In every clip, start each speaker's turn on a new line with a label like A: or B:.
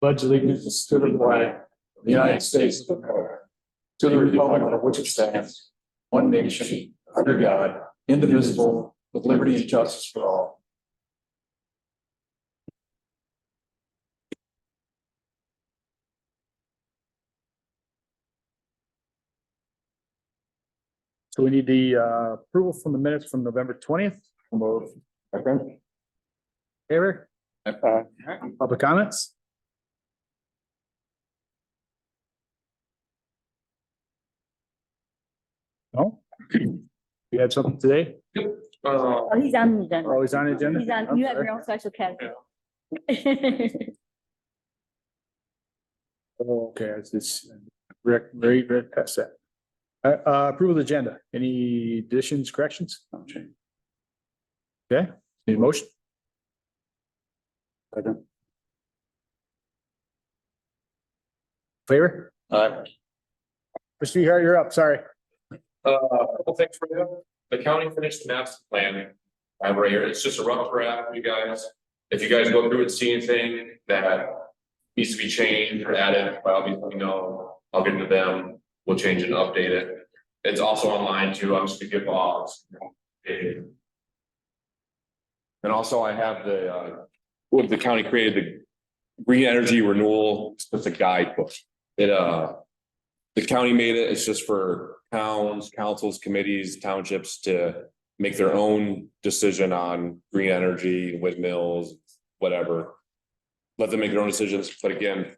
A: pledge allegiance to the flag of the United States of America, to the republic for which it stands, one nation, under God, indivisible, with liberty and justice for all. So we need the approval from the minutes from November 20th. Favor? Public comments? No? You had something today?
B: Oh, he's on the agenda.
A: Oh, he's on the agenda?
B: He's on, you have your own special category.
A: Oh, okay, it's this, very past that. Approval of the agenda. Any additions, corrections? Okay, need a motion? Favor? Mr. Hart, you're up, sorry.
C: Well, thanks for that. The county finished the master plan. I'm right here. It's just a rough draft, you guys. If you guys go through and see anything that needs to be changed or added, by all means, let me know. I'll get to them. We'll change it and update it. It's also online too. I'm just gonna give off. And also I have the what the county created, the green energy renewal, it's a guidebook. It the county made it, it's just for towns, councils, committees, townships to make their own decision on green energy, windmills, whatever. Let them make their own decisions, but again,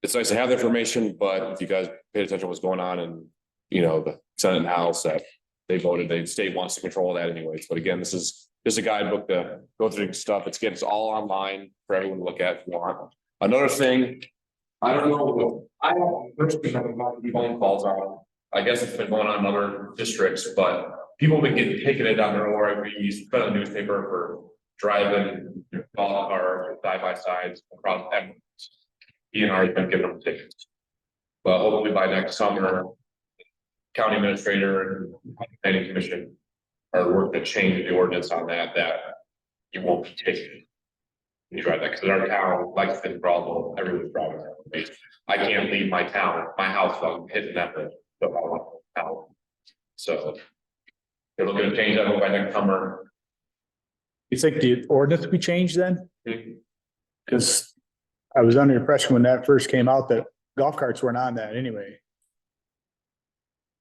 C: it's nice to have the information, but if you guys paid attention to what's going on and you know, the Senate and House that they voted, the state wants to control that anyways. But again, this is just a guidebook to go through stuff. It's all online for everyone to look at if you want. Another thing, I don't know, I don't personally have a phone calls on. I guess it's been going on in other districts, but people have been getting ticketed on their ORVs, put on the newspaper for driving or side by sides across everything. DNR has been giving them tickets. But hopefully by next summer, county administrator and planning commission are working to change the ordinance on that you won't be ticketed. You drive that, because in our town, like it's been Croswell, everyone's driving. I can't leave my town, my house, I'm hitting that. So they're looking to change that by next summer.
A: You think the ordinance will be changed then? Because I was under the impression when that first came out that golf carts weren't on that anyway.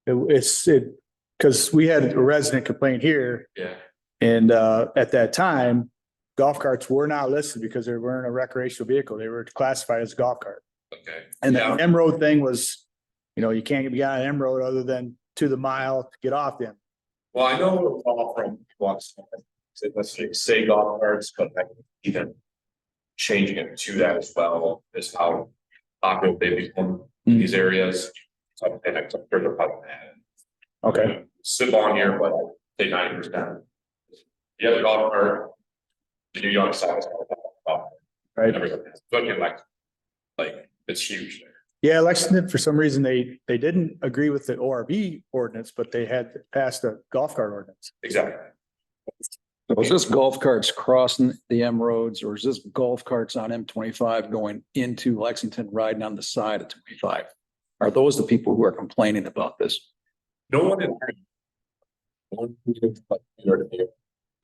A: Because we had a resident complain here.
C: Yeah.
A: And at that time, golf carts were not listed because they weren't a recreational vehicle. They were classified as a golf cart.
C: Okay.
A: And the M road thing was, you know, you can't be on an M road other than to the mile to get off them.
C: Well, I know all from once, let's say golf carts, but even changing it to that as well is how popular they become in these areas. So I think
A: Okay.
C: Sit on here, but I'd say 90%. You have a golf cart, the New York side,
A: Right.
C: Especially like it's huge there.
A: Yeah, Lexington, for some reason, they didn't agree with the ORV ordinance, but they had passed a golf cart ordinance.
C: Exactly.
D: So is this golf carts crossing the M roads, or is this golf carts on M25 going into Lexington, riding on the side of 25? Are those the people who are complaining about this?
C: No one in they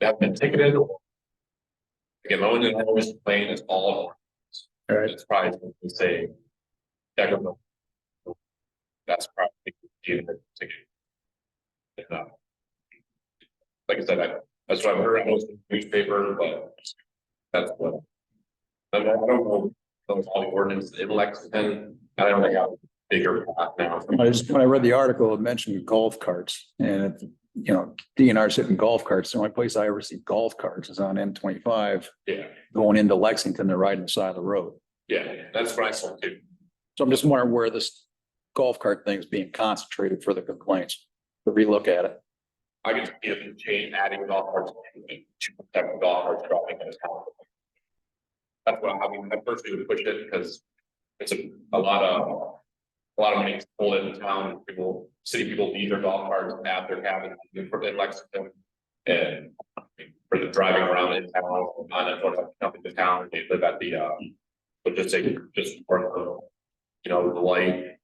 C: have been ticketed. Again, no one in always complain is all.
A: All right.
C: It's probably to say. That's probably the ticket. Like I said, that's what I've heard. I was in the newspaper, but that's what. I don't know those all the ordinances in Lexington. I don't think I have a bigger path now.
D: When I read the article, it mentioned golf carts, and you know, DNR's hitting golf carts. The only place I ever see golf carts is on M25.
C: Yeah,
D: Going into Lexington, they're riding the side of the road.
C: yeah, that's what I saw too.
D: So I'm just wondering where this golf cart thing is being concentrated for the complaints, to relook at it.
C: I can even change adding golf carts to protect golf carts dropping in his house. That's what I mean. I personally would push it because it's a lot of money pulled in town. City people leave their golf carts at their cabin in Lexington, and for the driving around in town, on the town, they live at the So just take, just part of the, you know, the light.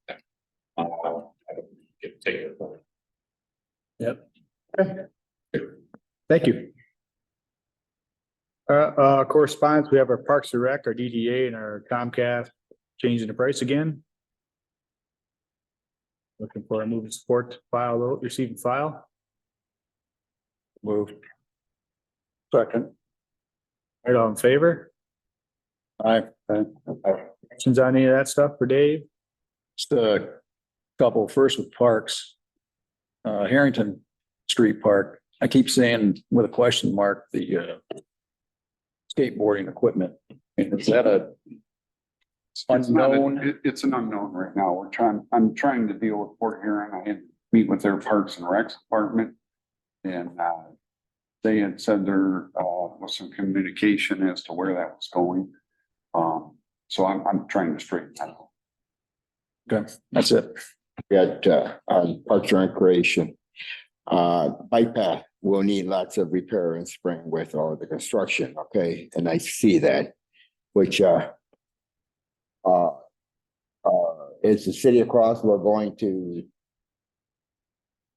C: Take it.
E: Yep. Thank you. Correspondence, we have our Parks and Rec, our DDA and our Comcast changing the price again. Looking for a move and support to file, receive and file.
D: Move. Second.
E: Right, all in favor?
D: Aye.
E: Questions on any of that stuff for Dave?
D: Just a couple, first with parks. Harrington Street Park, I keep saying with a question mark, the skateboarding equipment. Is that a unknown?
F: It's an unknown right now. I'm trying to deal with Port Huron. I had to meet with their Parks and Recs department. And they had said there was some communication as to where that was going. So I'm trying to straighten that out.
D: Okay, that's it.
G: Got on Parks and Recreation. Bike path will need lots of repair in spring with all the construction, okay, and I see that. Which is the city of Croswell going to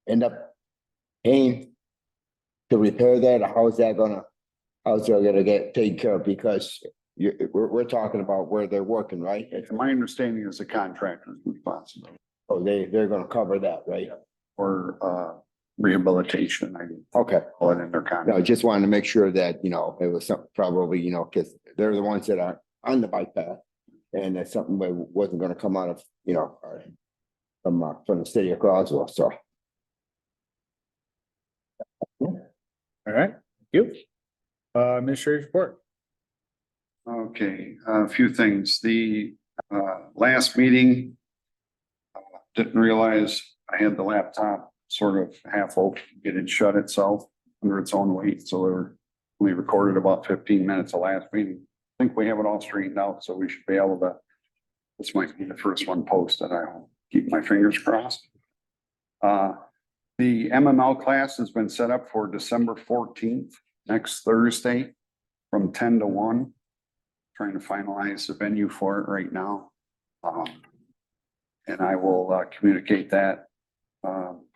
G: end up paying to repair that? Or how's that gonna get taken care of? Because we're talking about where they're working, right?
F: And my understanding is the contractor's responsibility
G: Oh, they're gonna cover that, right?
F: for rehabilitation. I
G: Okay.
F: call it in their
G: No,
F: contract.
G: just wanted to make sure that, you know, it was some, probably, you know, because they're the ones that are on the bike path. And that's something that wasn't gonna come out of, you know, from the city of Croswell, so.
E: All right, thank you. Administrative report.
F: Okay, a few things. The last meeting, didn't realize I had the laptop sort of half open, it had shut itself under its own weight, so we recorded about 15 minutes of last meeting. I think we have it all straightened out, so we should be able to, this might be the first one posted. I'll keep my fingers crossed. The MML class has been set up for December 14th, next Thursday, from 10 to 1. Trying to finalize the venue for it right now. And I will communicate that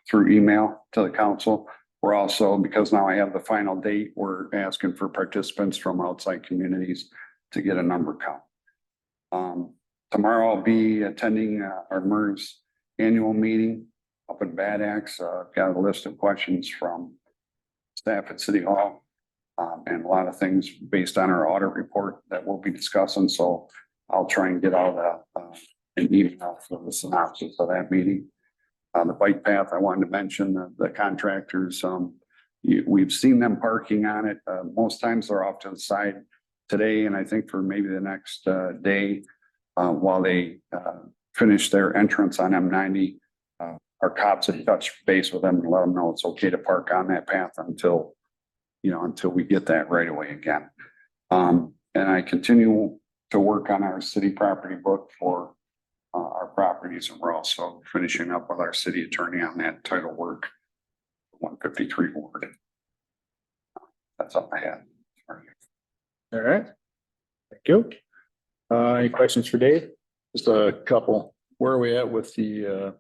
F: through email to the council. We're also, because now I have the final date, we're asking for participants from outside communities to get a number count. Tomorrow I'll be attending our MERS annual meeting up in Bad Axe. Got a list of questions from staff at City Hall. And a lot of things based on our audit report that we'll be discussing. So I'll try and get all the an email for the synopsis of that meeting. The bike path, I wanted to mention the contractors. We've seen them parking on it. Most times they're off to the side today, and I think for maybe the next day while they finish their entrance on M90. Our cops have touched base with them and let them know it's okay to park on that path until we get that right away again. And I continue to work on our city property book for our properties, and we're also finishing up with our city attorney on that title work. 153 ward. That's all I had.
E: All right. Thank you. Any questions for Dave?
D: Just a couple. Where are we at with the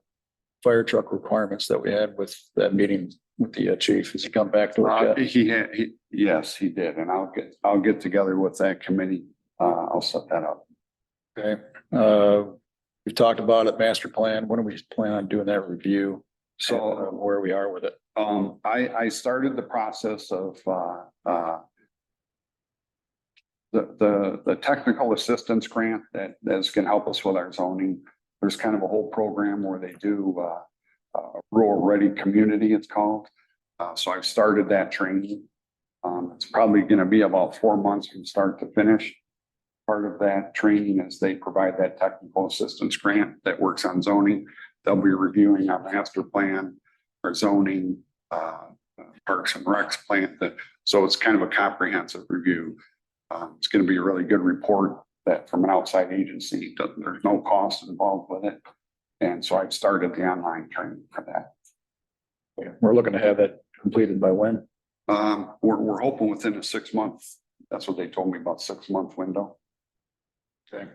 D: fire truck requirements that we had with that meeting with the chief? Has he come back to it?
F: Yes, he did, and I'll get together with that committee. I'll set that up.
D: Okay. We've talked about it, master plan. When do we plan on doing that review? So where we are with it?
F: I started the process of the technical assistance grant that's gonna help us with our zoning. There's kind of a whole program where they do rural ready community, it's called. So I've started that training. It's probably gonna be about 4 months from start to finish. Part of that training is they provide that technical assistance grant that works on zoning. They'll be reviewing our master plan, our zoning, Parks and Recs plan. So it's kind of a comprehensive review. It's going to be a really good report that from an outside agency, there's no cost involved with it. And so I've started the online training for that.
D: We're looking to have that completed by when?
F: We're hoping within a 6 month. That's what they told me, about 6 month window.
D: Okay.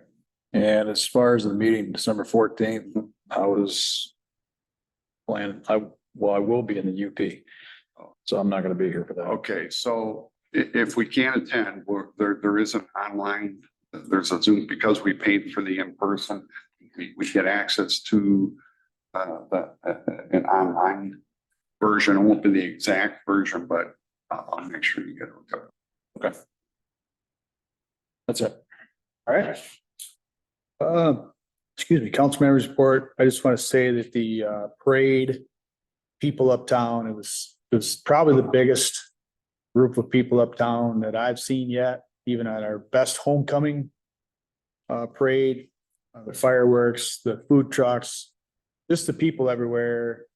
D: And as far as the meeting, December 14th, I was planning, I will be in the UP. So I'm not gonna be here for that.
F: Okay, so if we can't attend, there is an online, there's a Zoom, because we paid for the in-person. We get access to an online version. It won't be the exact version, but I'll make sure you get it.
D: Okay. That's it.
E: All right. Excuse me, council members report. I just want to say that the parade, people uptown, it was probably the biggest group of people uptown that I've seen yet, even at our best homecoming parade, the fireworks, the food trucks, just the people everywhere.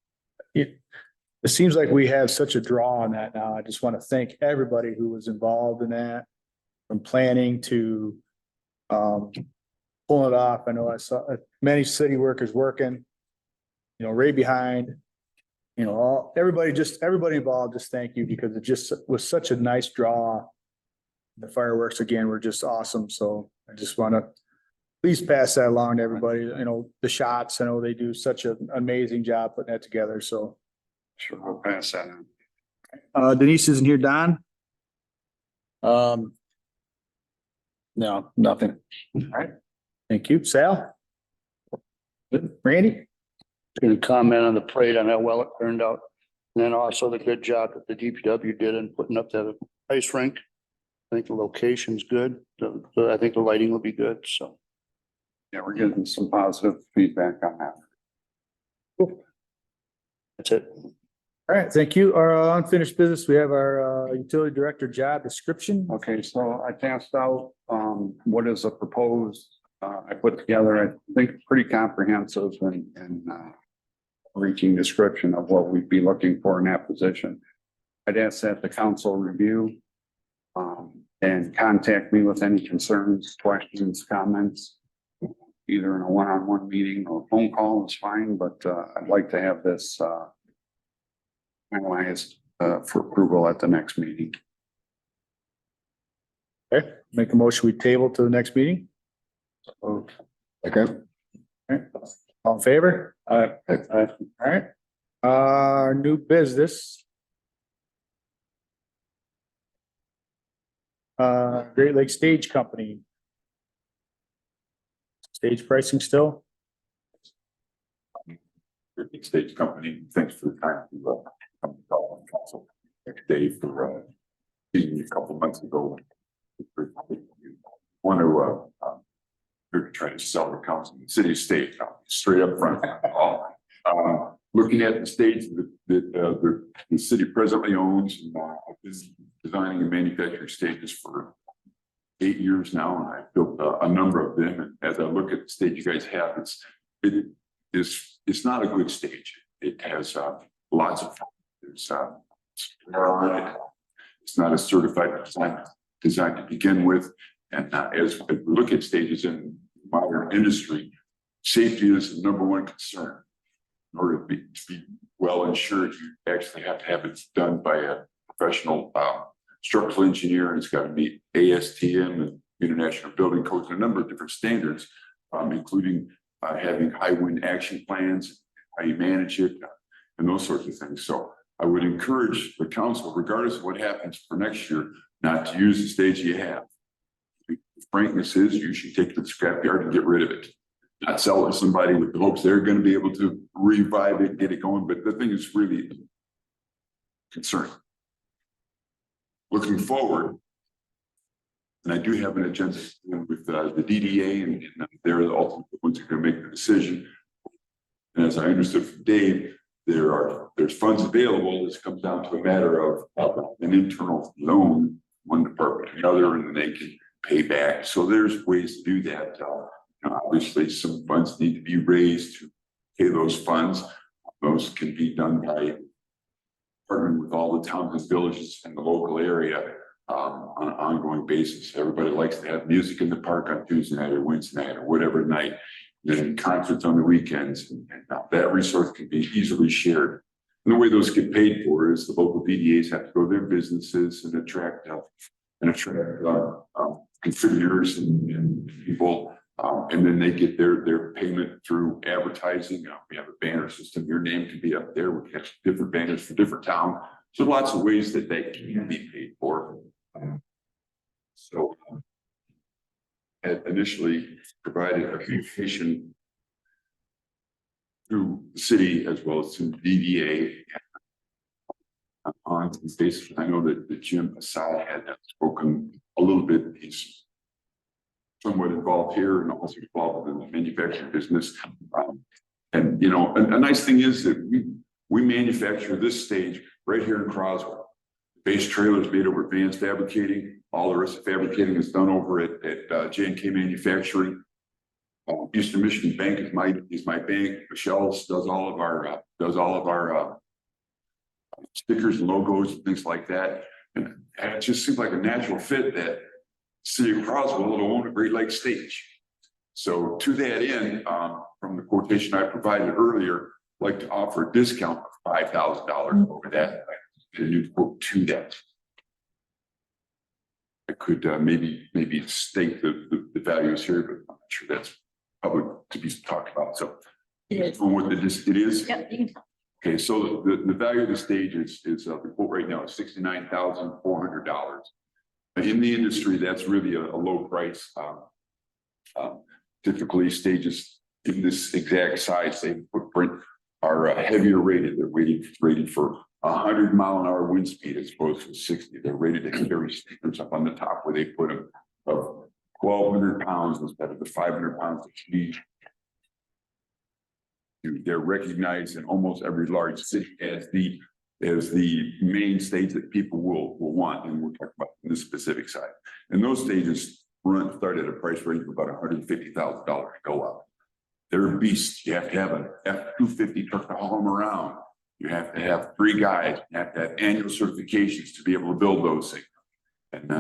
E: It seems like we have such a draw on that now. I just want to thank everybody who was involved in that, from planning to pulling it off. I know I saw many city workers working, right behind, everybody involved, just thank you, because it just was such a nice draw. The fireworks again were just awesome. So I just want to please pass that along to everybody. The shots, I know they do such an amazing job putting that together. So
F: Sure, I'll pass that on.
E: Denise isn't here. Don?
D: No, nothing.
E: All right. Thank you. Sal? Randy?
H: Going to comment on the parade on how well it turned out. And then also the good job that the DPW did in putting up that ice rink. I think the location's good. I think the lighting will be good. So.
F: Yeah, we're getting some positive feedback on that.
H: That's it.
E: All right, thank you. Our unfinished business, we have our utility director job description.
F: Okay, so I passed out what is a proposed, I put together, I think, pretty comprehensive and reaching description of what we'd be looking for in that position. I'd ask that the council review and contact me with any concerns, questions, comments, either in a one-on-one meeting or phone call is fine, but I'd like to have this finalized for approval at the next meeting.
E: Okay, make a motion, we table to the next meeting.
G: Okay.
E: All right. All in favor? All right. New business. Great Lakes Stage Company. Stage pricing still?
I: Great Stage Company, thanks for the time to come to call on council next day for seeing you a couple months ago. Want to we're trying to sell the council in the city state straight up front. Looking at the stage that the city presently owns, is designing and manufacturing stages for 8 years now, and I built a number of them. And as I look at the stage you guys have, it's not a good stage. It has lots of it's not a certified design to begin with. And as we look at stages in modern industry, safety is the number one concern. In order to be well insured, you actually have to have it done by a professional structural engineer, and it's got to meet ASTM and International Building Codes and a number of different standards, including having high wind action plans, how you manage it, and those sorts of things. So I would encourage the council, regardless of what happens for next year, not to use the stage you have. Frankness is you should take it to the scrapyard and get rid of it. Not sell it to somebody with the hopes they're going to be able to revive it, get it going. But the thing is really concerning. Looking forward, and I do have an agenda with the DDA, and they're the ultimate ones who are going to make the decision. And as I understood from Dave, there's funds available. This comes down to a matter of an internal loan, one department to another, and then they can pay back. So there's ways to do that. Obviously, some funds need to be raised to pay those funds. Those can be done by partnering with all the towns and villages in the local area on an ongoing basis. Everybody likes to have music in the park on Tuesday night or Wednesday night or whatever night, then concerts on the weekends. And that resource can be easily shared. And the way those get paid for is the local DDAs have to go to their businesses and attract contributors and people And then they get their payment through advertising. We have a banner system. Your name can be up there. We have different banners for different towns. So lots of ways that they can be paid for. So had initially provided a communication through the city as well as to DDA on this basis. I know that Jim Asai had spoken a little bit. He's somewhat involved here and also involved in the manufacturing business. And you know, a nice thing is that we manufacture this stage right here in Croswell. Base trailers made over advanced fabricating. All the rest of fabricating is done over at J&K Manufacturing. Eastern Michigan Bank is my bank. Michelle's does all of our stickers and logos and things like that. And it just seems like a natural fit that City of Croswell will own a Great Lakes stage. So to that end, from the quotation I provided earlier, I'd like to offer a discount of $5,000 over that. A new quote to that. I could maybe state the values here, but I'm not sure that's public to be talked about. So from what it is.
B: Yep, you can tell.
I: Okay, so the value of the stage is the quote right now is $69,400. In the industry, that's really a low price. Typically, stages in this exact size, same footprint, are heavier rated. They're rated for 100-mile-an-hour wind speed as opposed to 60. They're rated to carry stickers up on the top where they put them of 1,200 pounds instead of the 500 pounds of speed. They're recognized in almost every large city as the main stage that people will want, and we're talking about this specific side. And those stages start at a price range of about $150,000 to go up. They're beasts. You have to have an F-250 truck to haul them around. You have to have 3 guys. You have to have annual certifications to be able to build those things. And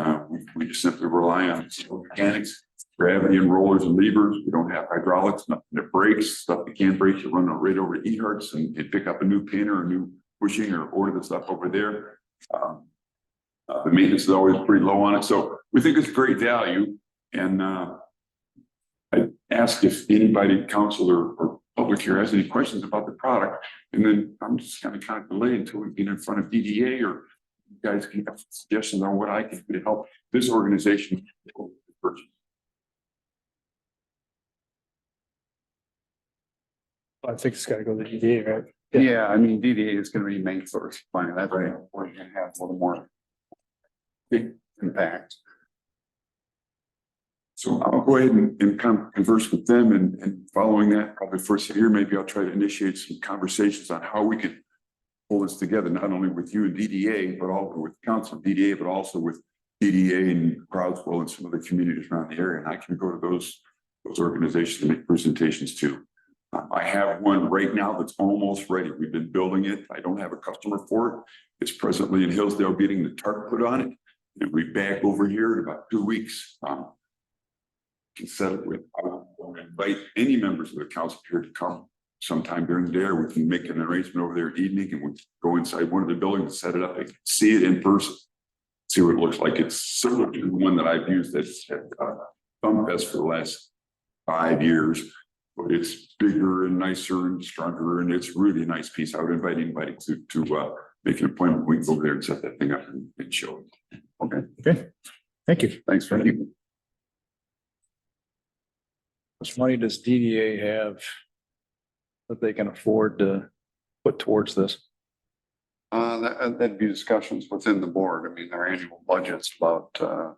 I: we just simply rely on mechanics, gravity and rollers and levers. We don't have hydraulics, nothing that breaks. Stuff that can't break, you run right over to Eharts and pick up a new pin or a new bushing or order the stuff over there. The maintenance is always pretty low on it. So we think it's great value. And I ask if anybody, council or public here, has any questions about the product. And then I'm just going to kind of delay until we get in front of DDA, or you guys can have suggestions on what I can do to help this organization purchase.
E: I think it's gotta go to the DDA, right?
F: Yeah, I mean, DDA is gonna be main source funding. That's right. We're gonna have a little more big impact.
I: So I'll go ahead and kind of converse with them, and following that, probably first year, maybe I'll try to initiate some conversations on how we can pull this together, not only with you and DDA, but also with council DDA, but also with DDA and Croswell and some of the communities around the area. And I can go to those organizations and make presentations too. I have one right now that's almost ready. We've been building it. I don't have a customer for it. It's presently in Hillsdale getting the tarp put on it. And we'll be back over here in about 2 weeks. Can set it with, I will invite any members of the council here to come sometime during the day, or we can make an arrangement over there evening and we'll go inside one of the buildings and set it up and see it in person. See what it looks like. It's similar to the one that I've used that's at FunFest for the last 5 years. But it's bigger and nicer and stronger, and it's really a nice piece. I would invite anybody to make an appointment. We can go over there and set that thing up and show it. Okay.
E: Okay, thank you.
F: Thanks for having me.
D: How much money does DDA have that they can afford to put towards this?
F: That'd be discussions within the board. I mean, their annual budget's about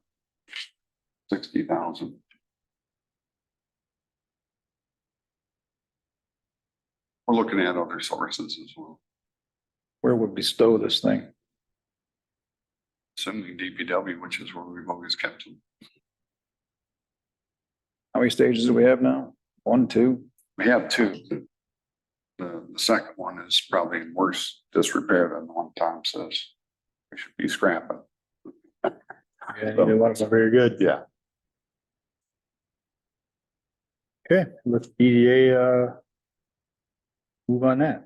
F: 60,000. We're looking at other sources as well.
D: Where would we stow this thing?
F: Assuming DPW, which is where we've always kept them.
D: How many stages do we have now? 1, 2?
F: We have 2. The second one is probably in worse disrepair than the one Tom says we should be scrapping.
E: Yeah, you know, very good.
F: Yeah.
E: Okay, let's DDA move on that.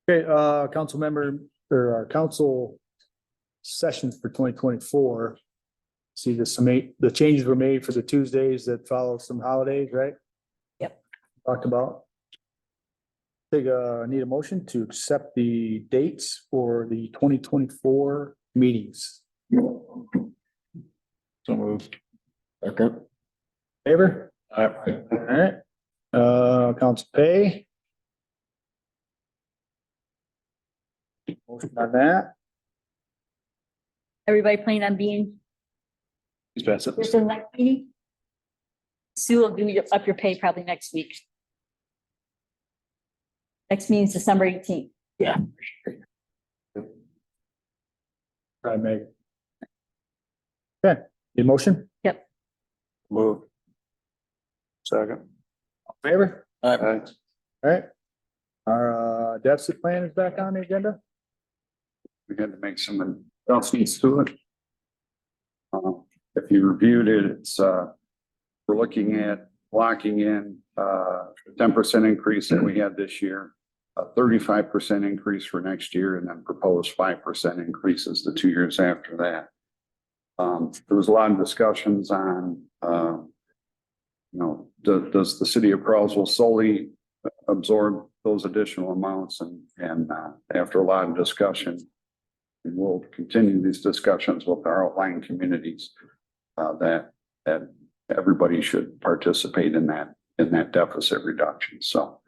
E: Okay, council member or our council sessions for 2024. See the changes were made for the Tuesdays that follow some holidays, right?
B: Yep.
E: Talked about. Need a motion to accept the dates for the 2024 meetings.
D: So moved.
G: Okay.
E: Favor? All right. Council pay. Motion on that.
B: Everybody planning on being
D: He's passed it.
B: here for the next meeting? Sue will give you up your pay probably next week. Next meeting is December 18th.
E: Yeah. Try Meg. Okay, need a motion?
B: Yep.
E: Move. Second. Favor?
D: All right.
E: All right. Our deficit plan is back on the agenda.
F: We had to make some adjustments to it. If you reviewed it, it's, we're looking at locking in, 10% increase that we had this year, a 35% increase for next year, and then proposed 5% increases the 2 years after that. There was a lot of discussions on, does the city of Croswell solely absorb those additional amounts? And after a lot of discussion, and we'll continue these discussions with our outlying communities, that everybody should participate in that deficit reduction. So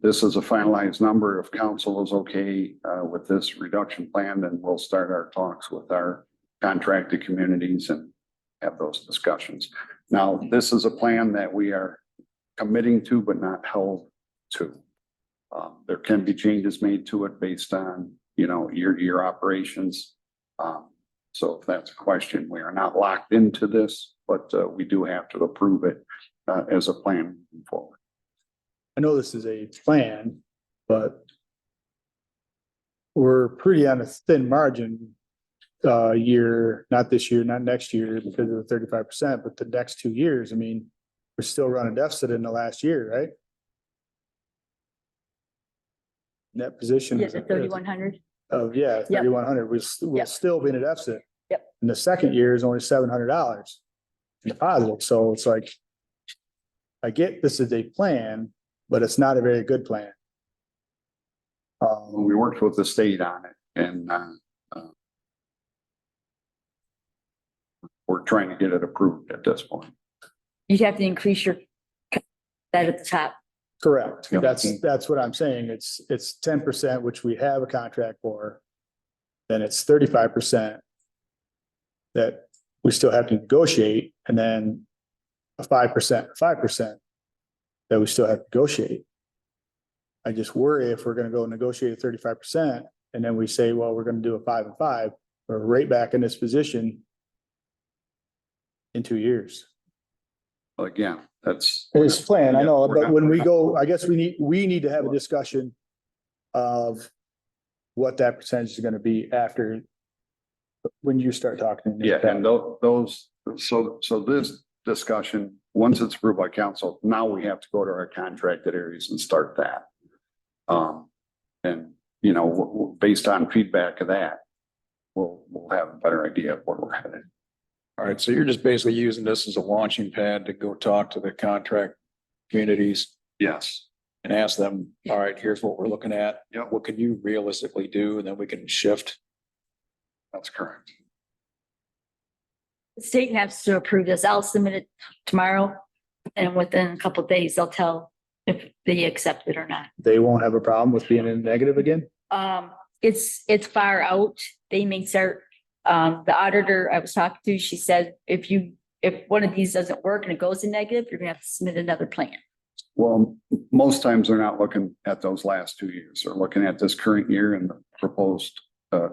F: this is a finalized number. If council is okay with this reduction plan, then we'll start our talks with our contracted communities and have those discussions. Now, this is a plan that we are committing to, but not held to. There can be changes made to it based on, your operations. So if that's a question, we are not locked into this, but we do have to approve it as a plan moving forward.
E: I know this is a plan, but we're pretty on a thin margin not this year, not next year because of the 35%, but the next 2 years. I mean, we're still running deficit in the last year, right? Net position.
B: Yes, at 3,100.
E: Of, yeah,
B: Yep.
E: 3,100, we'll
B: Yep.
E: still be in a deficit.
B: Yep.
E: And the second year is only $700 in the positive, so it's like, I get this is a plan, but it's not a very good plan.
F: We worked with the state on it, and we're trying to get it approved at this point.
B: You'd have to increase your that at the top.
E: Correct,
F: Yep.
E: that's what I'm saying, it's 10%, which we have a contract for. Then it's 35% that we still have to negotiate, and then a 5% that we still have to negotiate. I just worry if we're gonna go negotiate a 35%, and then we say, well, we're gonna do a 5 and 5, we're right back in this position in 2 years.
F: Again, that's.
E: It's plan, I know,
F: We're
E: but
F: not-
E: when we go, I guess we need to have a discussion of what that percentage is gonna be after when you start talking.
F: Yeah, and those, so this discussion, once it's approved by council, now we have to go to our contracted areas and start that. And, based on feedback of that, we'll have a better idea of where we're headed.
D: All right, so you're just basically using this as a launching pad to go talk to the contract communities
F: Yes.
D: and ask them, all right, here's what we're looking at.
F: Yep.
D: What can you realistically do? And then we can shift.
F: That's correct.
B: The state has to approve this. I'll submit it tomorrow. And within a couple of days, they'll tell if they accept it or not.
E: They won't have a problem with being in negative again?
B: It's far out. They may start, the auditor I was talking to, she said, if one of these doesn't work and it goes in negative, you're gonna have to submit another plan.
F: Well, most times they're not looking at those last 2 years. They're looking at this current year and the proposed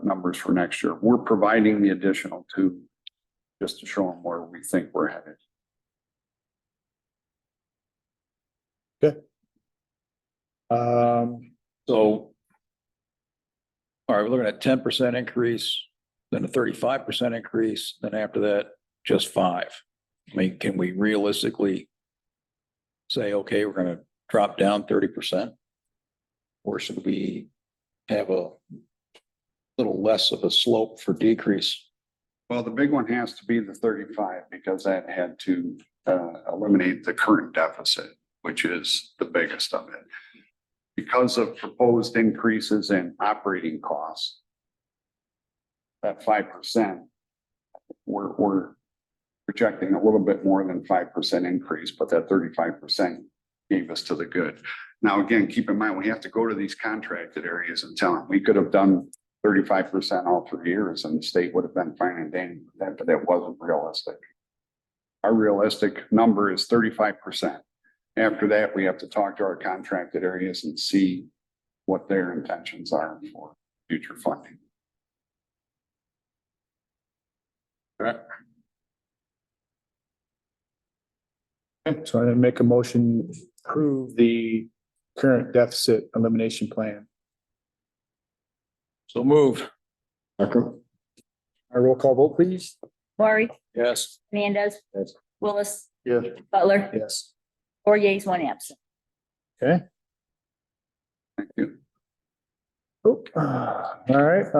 F: numbers for next year. We're providing the additional two just to show them where we think we're headed.
D: So. All right, we're looking at 10% increase, then a 35% increase, then after that, just 5. I mean, can we realistically say, okay, we're gonna drop down 30%? Or should we have a little less of a slope for decrease?
F: Well, the big one has to be the 35 because that had to eliminate the current deficit, which is the biggest of it. Because of proposed increases in operating costs. That 5%, we're projecting a little bit more than 5% increase, but that 35% gave us to the good. Now, again, keep in mind, we have to go to these contracted areas and tell them, we could have done 35% all 3 years and the state would have been fine and dandy with that, but that wasn't realistic. Our realistic number is 35%. After that, we have to talk to our contracted areas and see what their intentions are for future funding.
E: So I'm gonna make a motion, to approve the current deficit elimination plan.
D: So move.
E: Our roll call vote, please.
B: Lori,
D: Yes.
B: Hernandez.
G: Yes.
B: Willis,
H: Yes.
B: Butler,
E: Yes.
B: 4 yeas, 1 absent.
E: Okay.
F: Thank you.
E: Oh, all right,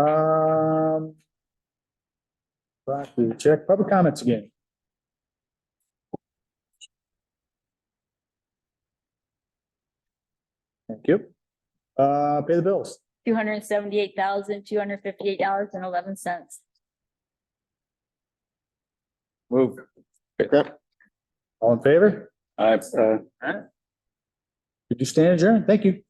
E: back to check public comments again. Thank you. Pay the bills.
B: $278,258.11.
D: Move.
E: All in favor?
D: Aye.
E: Did you stand adjourned? Thank you.